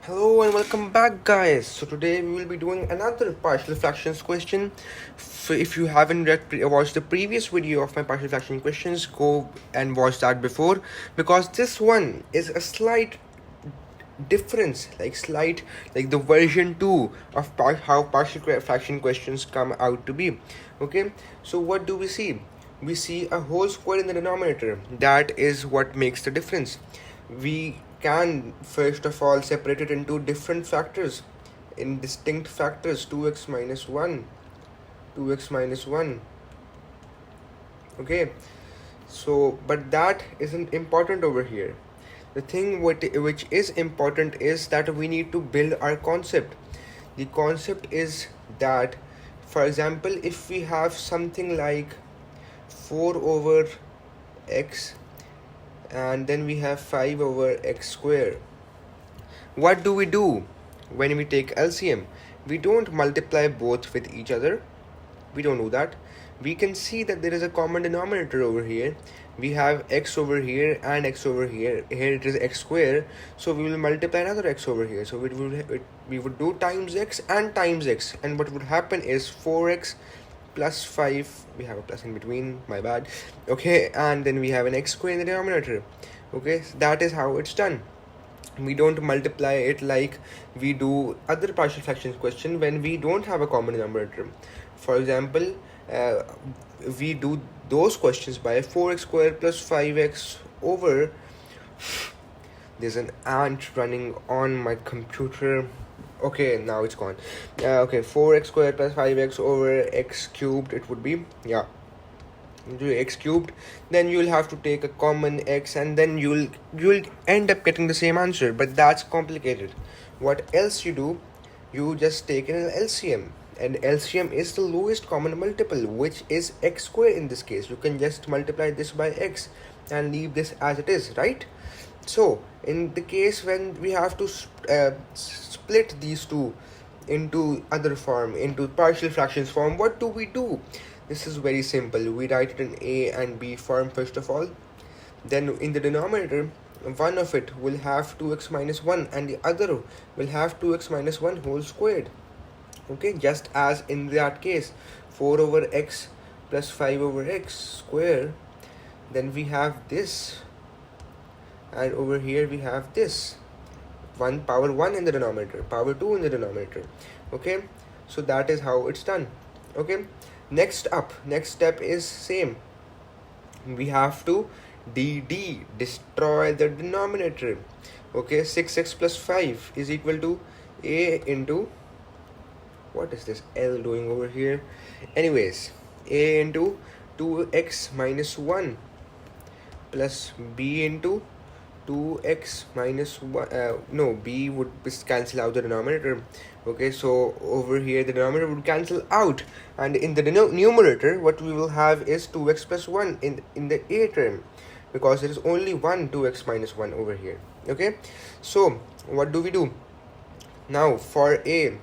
Hello and welcome back, guys. So today we will be doing another partial fractions question. If you haven't watched the previous video of my partial fraction questions, go and watch that before, because this one is a slight difference, like the version 2 of how partial fraction questions come out to be. Okay, so what do we see? We see a whole square in the denominator. That is what makes the difference. We can first of all separate it into different factors, in distinct factors: 2x minus 1, 2x minus 1. Okay, so but that isn't important over here. The thing which is important is that we need to build our concept. The concept is that, for example, if we have something like 4 over x and then we have 5 over x square, what do we do when we take LCM? We don't multiply both with each other. We don't do that. We can see that there is a common denominator over here. We have x over here and x over here. Here it is x square, so we will multiply another x over here. So we would do times x, and what would happen is 4x plus 5, we have a plus in between, my bad. Okay, and then we have an x square in the denominator. Okay, so that is how it's done. We don't multiply it like we do other partial fractions question when we don't have a common denominator. For example, we do those questions by 4x squared plus 5x over, there's an ant running on my computer. Okay, now it's gone. Okay, 4x squared plus 5x over x cubed, it would be, yeah, into x cubed. Then you'll have to take a common x, and then you'll end up getting the same answer, but that's complicated. What else you do? You just take an LCM, and LCM is the lowest common multiple, which is x squared. In this case, you can just multiply this by x and leave this as it is, right? So in the case when we have to split these two into other form, into partial fractions form, what do we do? This is very simple. We write it in a and b form first of all. Then in the denominator, one of it will have 2x minus 1 and the other will have 2x minus 1 whole squared. Okay, just as in that case, 4 over x plus 5 over x square. Then we have this, and over here we have this, 1 power 1 in the denominator, power 2 in the denominator. Okay, so that is how it's done. Okay, next step is same. We have to destroy the denominator. Okay, 6x plus 5 is equal to a into, what is this L doing over here? Anyways, a into 2x minus 1 plus b into 2x minus 1, no, b would cancel out the denominator. Okay, so over here the denominator would cancel out, and in the numerator what we will have is 2x plus 1 in the a term, because there is only one 2x minus 1 over here. Okay, so what do we do now for a?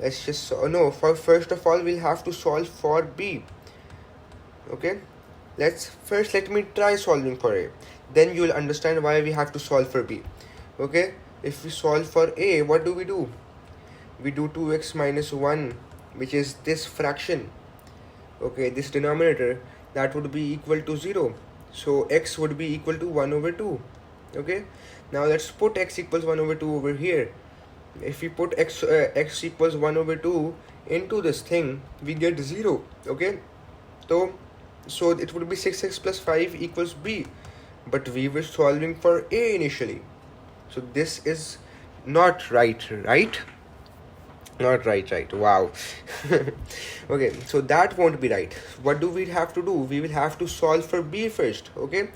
Let's just no, for first of all we'll have to solve for b. Okay, let me try solving for a, then you will understand why we have to solve for b. Okay, if we solve for a, what do? We do 2x minus 1, which is this fraction. Okay, this denominator, that would be equal to 0, so x would be equal to 1 over 2. Okay, now let's put x equals 1 over 2 over here. If we put x equals 1 over 2 into this thing, we get 0. Okay, so it would be 6x plus 5 equals b, but we were solving for a initially, so this is not right? Not right, wow. Okay, so that won't be right. What do we have to do? We will have to solve for b first. Okay,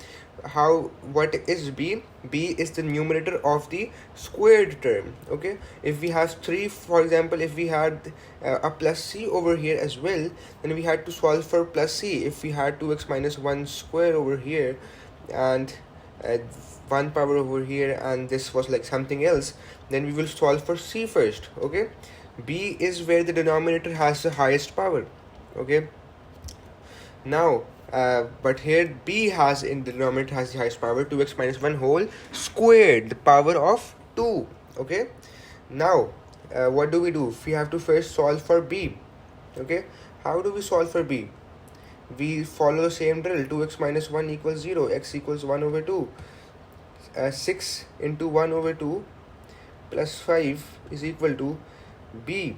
what is b? B is the numerator of the squared term. Okay, if we have 3, for example, if we had a plus c over here as well, then we had to solve for plus c. If we had 2x minus 1 square over here and 1 power over here, and this was like something else, then we will solve for c first. Okay, b is where the denominator has the highest power. Okay, now but here b has, in the denominator, has the highest power, 2x minus 1 whole squared, the power of 2. Okay, now what do? We have to first solve for b. Okay, how do we solve for b? We follow the same drill. 2x minus 1 equals 0, x equals 1 over 2. 6 into 1 over 2 plus 5 is equal to b,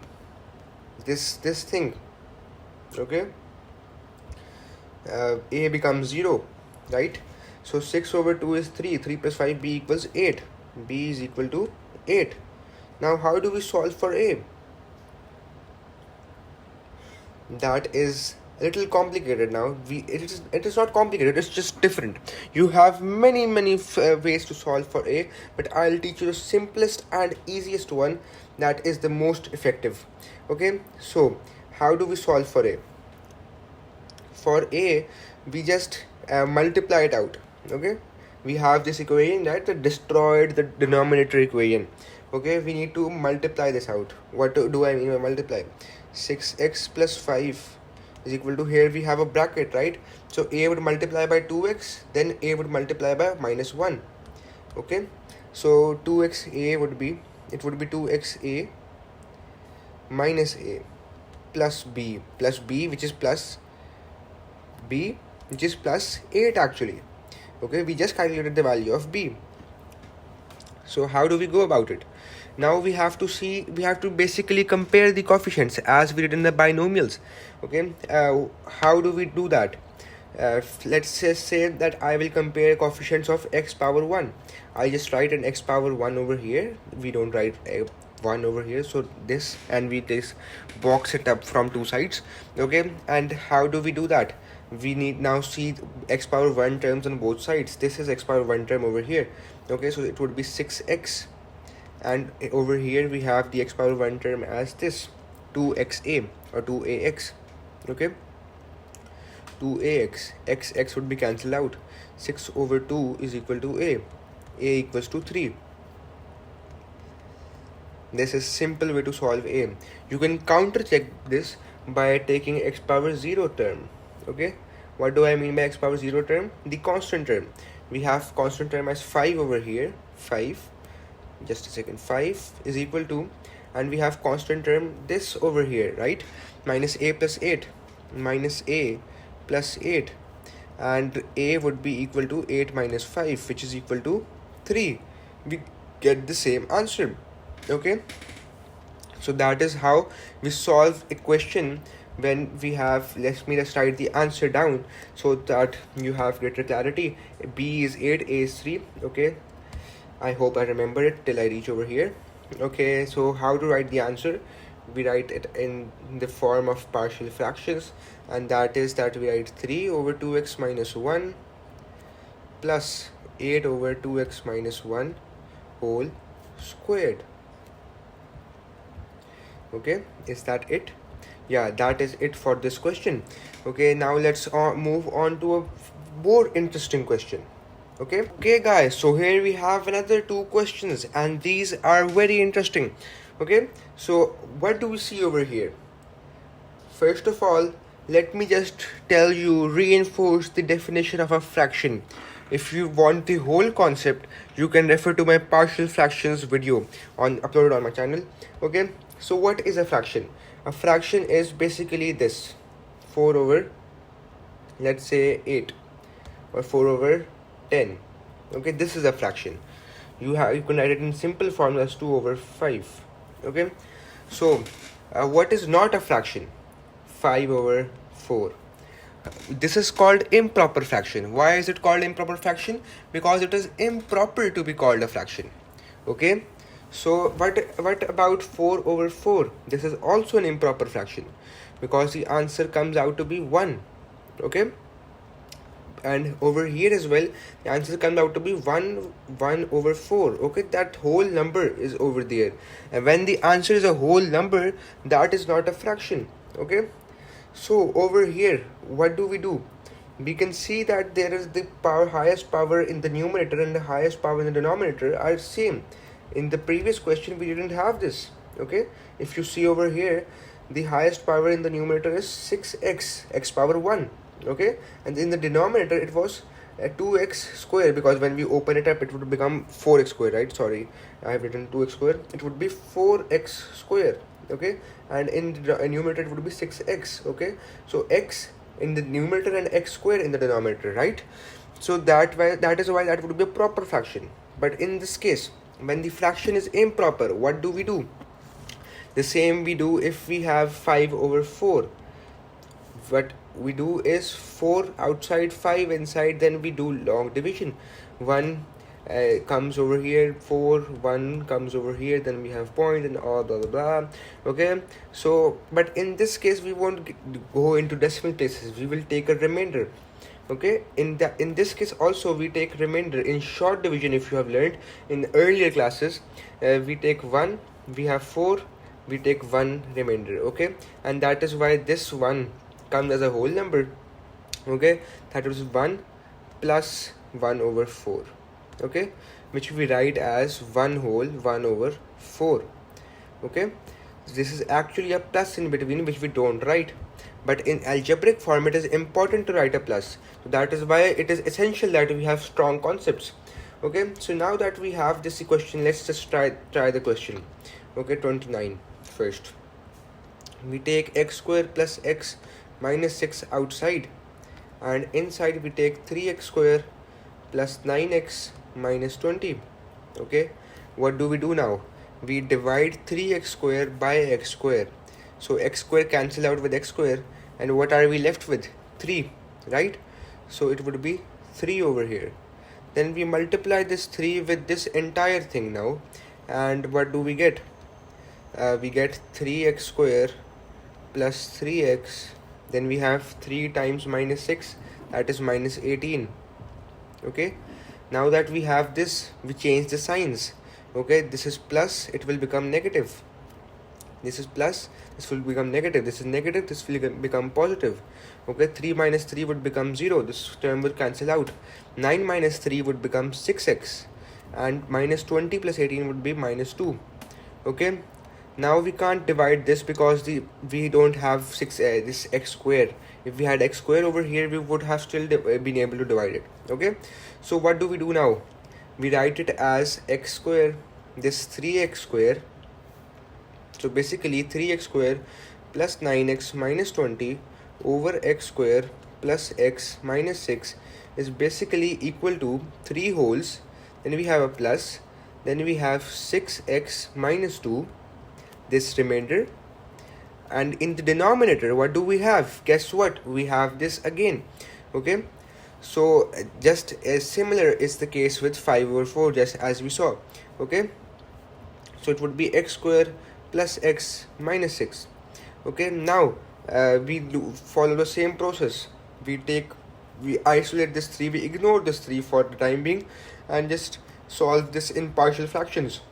this thing. Okay, a becomes 0, right? So 6 over 2 is 3, 3 plus 5, b equals 8, b is equal to 8. Now how do we solve for a? That is a little complicated. Now it is not complicated, it's just different. You have many ways to solve for a, but I'll teach you the simplest and easiest one, that is the most effective. Okay, so how do we solve for a? For a, we just multiply it out. Okay, we have this equation that destroyed the denominator equation. Okay, we need to multiply this out. What do I mean by multiply? 6x plus 5 is equal to, here we have a bracket, right? So a would multiply by 2x, then a would multiply by minus 1. Okay, so 2xa would be, it would be 2xa minus a plus b which is plus b which is plus 8 actually. Okay, we just calculated the value of b. So how do we go about it? Now we have to basically compare the coefficients as we did in the binomials. Okay, how do we do that? Let's just say that I will compare coefficients of x power 1. I just write an x power 1 over here. We don't write a 1 over here, so this, and we just box it up from two sides. Okay, and how do we do that? We need now see x power 1 terms on both sides. This is x power 1 term over here. Okay, so it would be 6x, and over here we have the x power 1 term as this, 2xa or 2ax. Okay, 2ax, x would be cancelled out. 6 over 2 is equal to a equals to 3. This is simple way to solve a. You can counter check this by taking x power 0 term. Okay, what do I mean by x power 0 term? The constant term. We have constant term as 5 over here. 5, just a second, 5 is equal to, and we have constant term this over here, right? Minus a plus 8, minus a plus 8, and a would be equal to 8 minus 5, which is equal to 3. We get the same answer. Okay, so that is how we solve a question when we have, let's write the answer down so that you have greater clarity. B is 8, A is 3. Okay, I hope I remember it till I reach over here. Okay, so how to write the answer? We write it in the form of partial fractions, and that is that we write 3 over 2x minus 1 plus 8 over 2x minus 1 whole squared. Okay, is that it? Yeah, that is it for this question. Okay, now let's move on to a more interesting question. Okay guys, so here we have another two questions, and these are very interesting. Okay, so what do we see over here? First of all, let me just tell you, reinforce the definition of a fraction. If you want the whole concept, you can refer to my partial fractions video uploaded on my channel. Okay, so what is a fraction? A fraction is basically this: 4 over, let's say 8, or 4 over 10. Okay, this is a fraction. You can write it in simple form as 2 over 5. Okay, so what is not a fraction? 5 over 4. This is called improper fraction. Why is it called improper fraction? Because it is improper to be called a fraction. Okay, so what about 4 over 4? This is also an improper fraction because the answer comes out to be 1. Okay, and over here as well, the answer comes out to be 1 over 4. Okay, that whole number is over there, and when the answer is a whole number, that is not a fraction. Okay, so over here, what do? We can see that there is the highest power in the numerator and the highest power in the denominator are same. In the previous question we didn't have this. Okay, if you see over here, the highest power in the numerator is 6x, x power 1. Okay, and in the denominator it was 2x square, because when we open it up it would become 4x square, right? Sorry, I have written 2x square. It would be 4x square, okay? And in the numerator it would be 6x, okay? So x in the numerator and x square in the denominator, right? So that is why that would be a proper fraction. But in this case, when the fraction is improper, what do we do? The same we do if we have 5 over 4. What we do is 4 outside, 5 inside, then we do long division. 1 comes over here, 4, 1 comes over here, then we have point and all blah blah blah, okay? So but in this case we won't go into decimal places, we will take a remainder, okay? In this case also we take remainder. In short division, if you have learned in earlier classes, we take 1, we have 4, we take 1 remainder, okay? And that is why this 1 comes as a whole number, okay? That is 1 plus 1 over 4, okay? Which we write as 1 whole 1 over 4, okay? This is actually a plus in between, which we don't write, but in algebraic form it is important to write a plus. So that is why it is essential that we have strong concepts, okay? So now that we have this equation, let's just try the question, okay? 29 first. We take x square plus x minus 6 outside, and inside we take 3x square plus 9x minus 20, okay? What do we do now? We divide 3x square by x square, so x square cancel out with x square, and what are we left with? 3, right? So it would be 3 over here. Then we multiply this 3 with this entire thing now, and what do we get? We get 3x square plus 3x, then we have 3 times minus 6, that is minus 18, okay? Now that we have this, we change the signs, okay? This is plus, it will become negative. This is plus, this will become negative. This is negative, this will become positive, okay? 3 minus 3 would become 0, this term will cancel out. 9 minus 3 would become 6x, and minus 20 plus 18 would be minus 2, okay? Now we can't divide this because we don't have this x square. If we had x square over here, we would have still been able to divide it, okay? So what do we do now? We write it as x square, this 3x square. So basically 3x square plus 9x minus 20 over x square plus x minus 6 is basically equal to 3 wholes. Then we have a plus, then we have 6x minus 2, this remainder, and in the denominator what do we have? Guess what? We have this again, okay? So just as similar is the case with 5 over 4, just as we saw, okay? So it would be x square plus x minus 6, okay? Now we follow the same process. We isolate this 3, we ignore this 3 for the time being, and just solve this in partial fractions,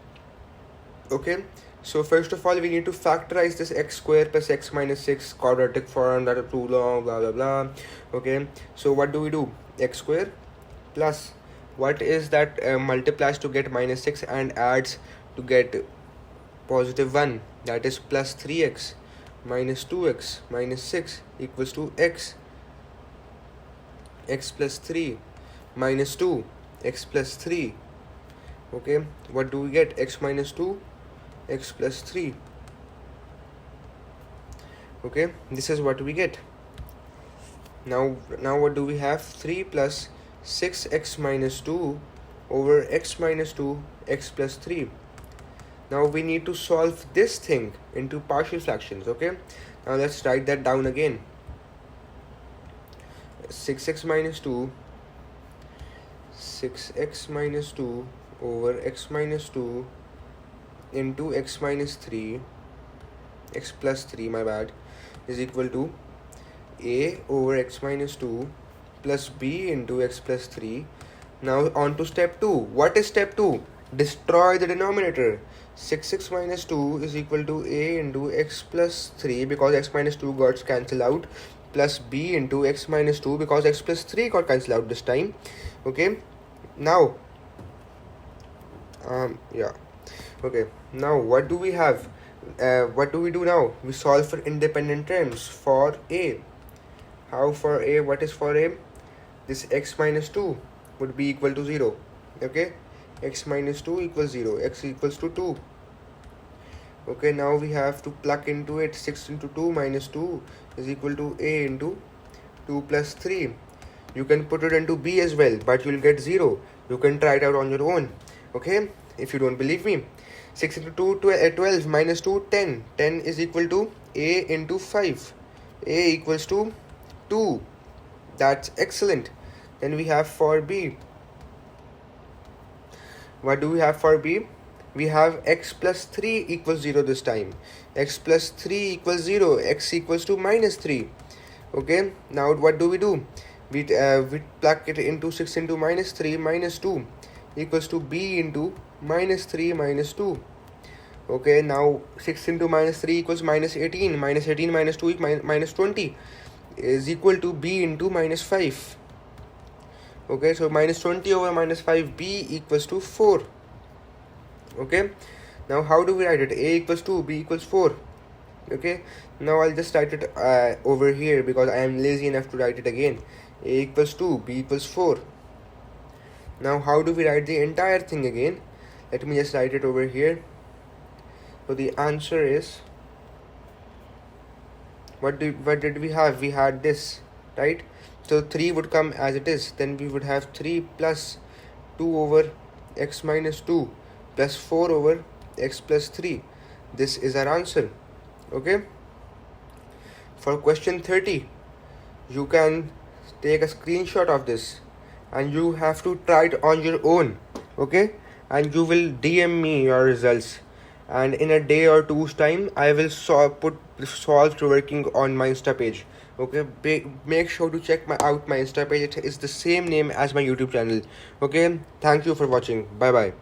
okay? So first of all, we need to factorize this x square plus x minus 6 quadratic form, that is too long, blah blah blah, okay? So what do we do? X square plus, what is that multiplies to get minus 6 and adds to get positive 1, that is plus 3x minus 2x minus 6 equals to x plus 3 minus 2 x plus 3, okay? What do we get? X minus 2 x plus 3, okay? This is what we get. Now what do we have? 3 plus 6x minus 2 over x minus 2 x plus 3. Now we need to solve this thing into partial fractions, okay? Now let's write that down again. 6x minus 2 over x minus 2 into x minus 3, x plus 3, my bad, is equal to a over x minus 2 plus b into x plus 3. Now on to step 2. What is step 2? Destroy the denominator. 6x minus 2 is equal to a into x plus 3 because x minus 2 got cancelled out, plus b into x minus 2 because x plus 3 got cancelled out this time, okay? Now okay, now what do we have? What do we do now? We solve for independent terms for a. How for a? What is for a? this x minus 2 would be equal to 0. Okay, x minus 2 equals 0, x equals to 2. Okay, now we have to plug into it. 6 into 2 minus 2 is equal to a into 2 plus 3. You can put it into b as well, but you'll get 0. You can try it out on your own. Okay, if you don't believe me. 6 into 2, 12 minus 2, 10. 10 is equal to a into 5. A equals to 2. That's excellent. Then we have for b. What do we have for b? We have x plus 3 equals 0 this time. X plus 3 equals 0. X equals to minus 3. Okay, now what do? We plug it into 6 into minus 3 minus 2 equals to b into minus 3 minus 2. Okay, now 6 into minus 3 equals minus 18. Minus 18 minus 2 minus 20 is equal to b into minus 5. Okay, so minus 20 over minus 5, b equals to 4. Okay, now how do we write it? A equals 2, b equals 4. Okay, now I'll just write it over here because I am lazy enough to write it again. A equals 2, b equals 4. Now how do we write the entire thing again? Let me just write it over here. So the answer is, what did we have? We had this, right? So 3 would come as it is. Then we would have 3 plus 2 over x minus 2 plus 4 over x plus 3. This is our answer. Okay, for question 30, you can take a screenshot of this and you have to try it on your own. Okay, and you will DM me your results, and in a day or two's time I will put the solved working on my Insta page. Okay, make sure to check out my Insta page. It is the same name as my YouTube channel. Okay, thank you for watching. Bye bye.